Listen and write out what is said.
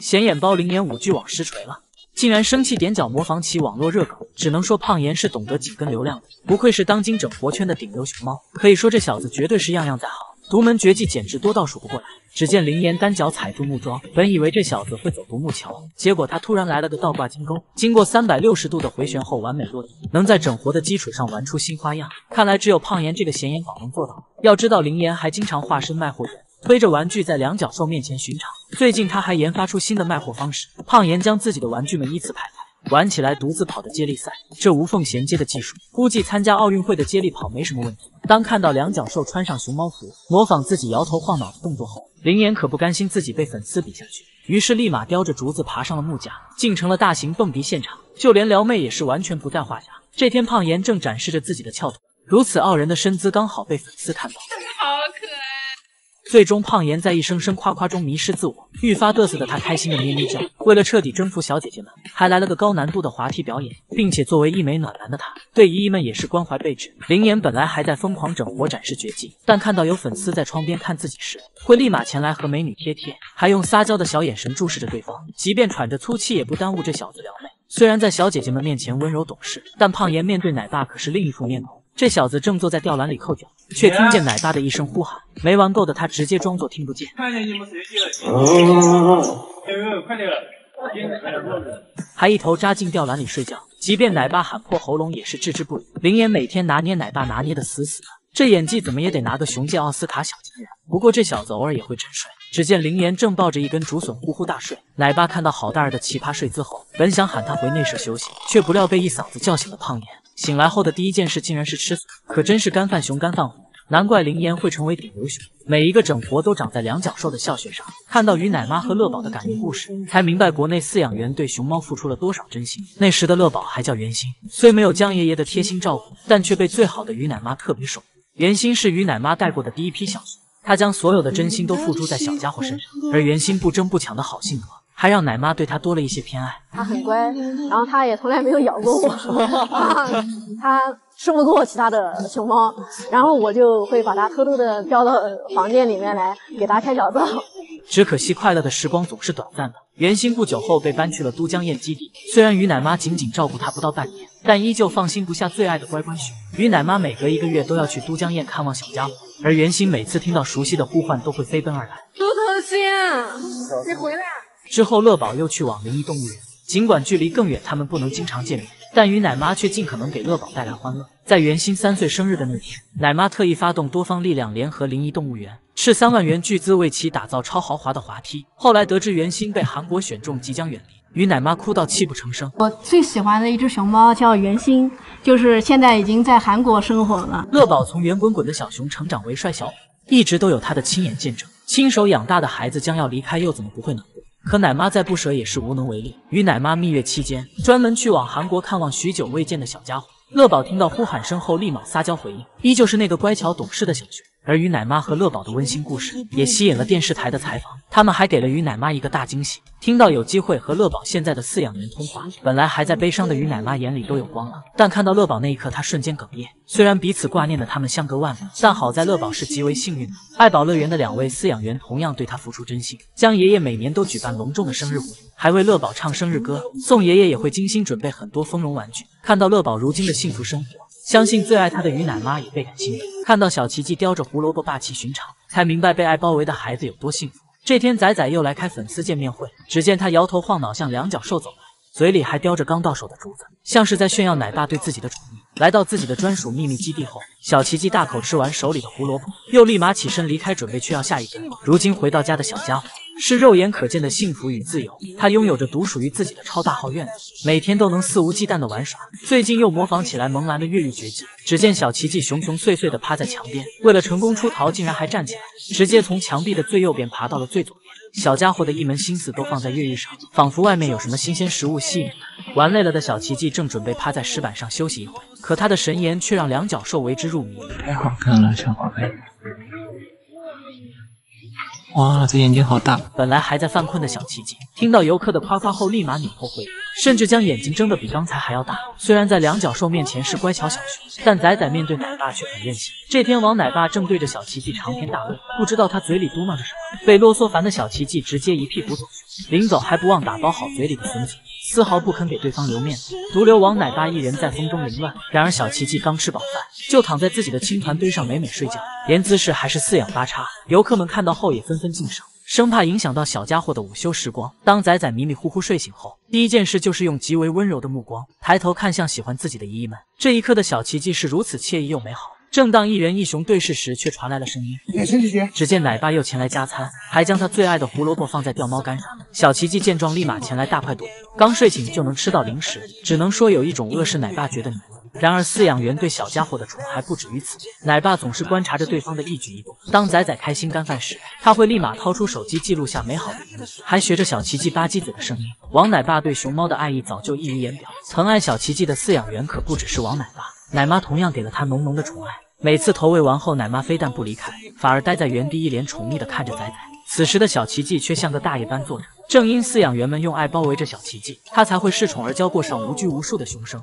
显眼包灵颜5句网实锤了，竟然生气踮脚模仿起网络热梗，只能说胖妍是懂得紧跟流量的，不愧是当今整活圈的顶流熊猫，可以说这小子绝对是样样在行，独门绝技简直多到数不过来。只见灵颜单脚踩住木桩，本以为这小子会走独木桥，结果他突然来了个倒挂金钩，经过360度的回旋后完美落地，能在整活的基础上玩出新花样，看来只有胖妍这个显眼宝能做到。要知道灵颜还经常化身卖货员，推着玩具在两脚兽面前巡场，最近他还研发出新的卖货方式，胖妍将自己的玩具们依次排开，玩起来独自跑的接力赛，这无缝衔接的技术，估计参加奥运会的接力跑没什么问题。当看到两脚兽穿上熊猫服，模仿自己摇头晃脑的动作后，灵颜可不甘心自己被粉丝比下去，于是立马叼着竹子爬上了木架，竟成了大型蹦迪现场，就连撩妹也是完全不在话下。这天胖妍正展示着自己的翘臀，如此傲人的身姿刚好被粉丝看到，好可爱。最终胖妍在一声声夸夸中迷失自我，愈发嘚瑟的她开心的咩咩叫。为了彻底征服小姐姐们，还来了个高难度的滑梯表演，并且作为一枚暖男的她，对姨姨们也是关怀备至。灵颜本来还在疯狂整活展示绝技，但看到有粉丝在窗边看自己时，会立马前来和美女贴贴，还用撒娇的小眼神注视着对方，即便喘着粗气也不耽误这小子撩妹。虽然在小姐姐们面前温柔懂事，但胖妍面对奶爸可是另一副面孔。这小子正坐在吊篮里扣脚，却听见奶爸的一声呼喊，没玩够的他直接装作听不见，看见你们随机了，快点，还一头扎进吊篮里睡觉。即便奶爸喊破喉咙也是置之不理。灵颜每天拿捏奶爸拿捏的死死的，这演技怎么也得拿个熊界奥斯卡小金人。不过这小子偶尔也会沉睡，只见灵颜正抱着一根竹笋呼呼大睡。奶爸看到好大儿的奇葩睡姿后，本想喊他回内舍休息，却不料被一嗓子叫醒了胖妍。醒来后的第一件事竟然是吃笋，可真是干饭熊干饭虎，难怪灵颜会成为顶流熊，每一个整活都长在两脚兽的笑穴上。看到于奶妈和乐宝的感人故事，才明白国内饲养员对熊猫付出了多少真心。那时的乐宝还叫圆心，虽没有江爷爷的贴心照顾，但却被最好的于奶妈特别守护。圆心是于奶妈带过的第一批小熊，她将所有的真心都付诸在小家伙身上，而圆心不争不抢的好性格，还让奶妈对他多了一些偏爱。他很乖，然后他也从来没有咬过我，他说不过其他的熊猫，然后我就会把他偷偷的叼到房间里面来给他开小灶。只可惜快乐的时光总是短暂的，圆心不久后被搬去了都江堰基地。虽然于奶妈仅仅照顾他不到半年，但依旧放心不下最爱的乖乖熊。于奶妈每隔1个月都要去都江堰看望小家伙，而圆心每次听到熟悉的呼唤都会飞奔而来。猪头心，你回来。之后乐宝又去往灵异动物园，尽管距离更远，他们不能经常见面，但于奶妈却尽可能给乐宝带来欢乐。在圆心3岁生日的那天，奶妈特意发动多方力量，联合灵异动物园，斥3万元巨资为其打造超豪华的滑梯。后来得知圆心被韩国选中，即将远离，于奶妈哭到泣不成声。我最喜欢的一只熊猫叫圆心，就是现在已经在韩国生活了。乐宝从圆滚滚的小熊成长为帅小虎，一直都有他的亲眼见证。亲手养大的孩子将要离开，又怎么不会难过？可奶妈再不舍也是无能为力。于奶妈蜜月期间，专门去往韩国看望许久未见的小家伙。乐宝听到呼喊声后，立马撒娇回应，依旧是那个乖巧懂事的小熊。而于奶妈和乐宝的温馨故事也吸引了电视台的采访，他们还给了于奶妈一个大惊喜，听到有机会和乐宝现在的饲养员通话。本来还在悲伤的于奶妈眼里都有光了，但看到乐宝那一刻，她瞬间哽咽。虽然彼此挂念的他们相隔万里，但好在乐宝是极为幸运的，爱宝乐园的2位饲养员同样对他付出真心。江爷爷每年都举办隆重的生日会，还为乐宝唱生日歌，宋爷爷也会精心准备很多丰容玩具。看到乐宝如今的幸福生活，相信最爱他的于奶妈也倍感欣慰。看到小奇迹叼着胡萝卜霸气巡场，才明白被爱包围的孩子有多幸福。这天仔仔又来开粉丝见面会，只见他摇头晃脑向两脚兽走来，嘴里还叼着刚到手的竹子，像是在炫耀奶爸对自己的宠溺。来到自己的专属秘密基地后，小奇迹大口吃完手里的胡萝卜，又立马起身离开，准备去要下一根。如今回到家的小家伙是肉眼可见的幸福与自由，他拥有着独属于自己的超大号院子，每天都能肆无忌惮的玩耍。最近又模仿起来萌兰的越狱绝技，只见小奇迹熊熊碎碎的趴在墙边，为了成功出逃，竟然还站起来，直接从墙壁的最右边爬到了最左边。小家伙的一门心思都放在越狱上，仿佛外面有什么新鲜食物吸引他。玩累了的小奇迹正准备趴在石板上休息一会，可他的神颜却让两脚兽为之入迷。太好看了，小宝贝。哇，这眼睛好大！本来还在犯困的小奇迹，听到游客的夸夸后，立马扭头回应，甚至将眼睛睁得比刚才还要大。虽然在两脚兽面前是乖巧小熊，但仔仔面对奶爸却很任性。这天，王奶爸正对着小奇迹长篇大论，不知道他嘴里嘟囔着什么，被啰嗦烦的小奇迹直接一屁股走去，临走还不忘打包好嘴里的孙子，丝毫不肯给对方留面子，独留王奶爸一人在风中凌乱。然而小奇迹刚吃饱饭，就躺在自己的青团堆上美美睡觉，连姿势还是四仰八叉。游客们看到后也纷纷敬赏，生怕影响到小家伙的午休时光。当仔仔迷迷糊糊睡醒后，第一件事就是用极为温柔的目光抬头看向喜欢自己的姨姨们。这一刻的小奇迹是如此惬意又美好。正当一人一熊对视时，却传来了声音：“陈姐姐。”只见奶爸又前来加餐，还将他最爱的胡萝卜放在吊猫杆上。小奇迹见状，立马前来大快朵颐。刚睡醒就能吃到零食，只能说有一种饿是奶爸觉得你饿。然而饲养员对小家伙的宠还不止于此，奶爸总是观察着对方的一举一动。当仔仔开心干饭时，他会立马掏出手机记录下美好的一幕，还学着小奇迹吧唧嘴的声音。王奶爸对熊猫的爱意早就溢于言表，疼爱小奇迹的饲养员可不只是王奶爸，奶妈同样给了他浓浓的宠爱。每次投喂完后，奶妈非但不离开，反而待在原地一脸宠溺地看着仔仔。此时的小奇迹却像个大爷般坐着，正因饲养员们用爱包围着小奇迹，他才会恃宠而骄，过上无拘无束的熊生。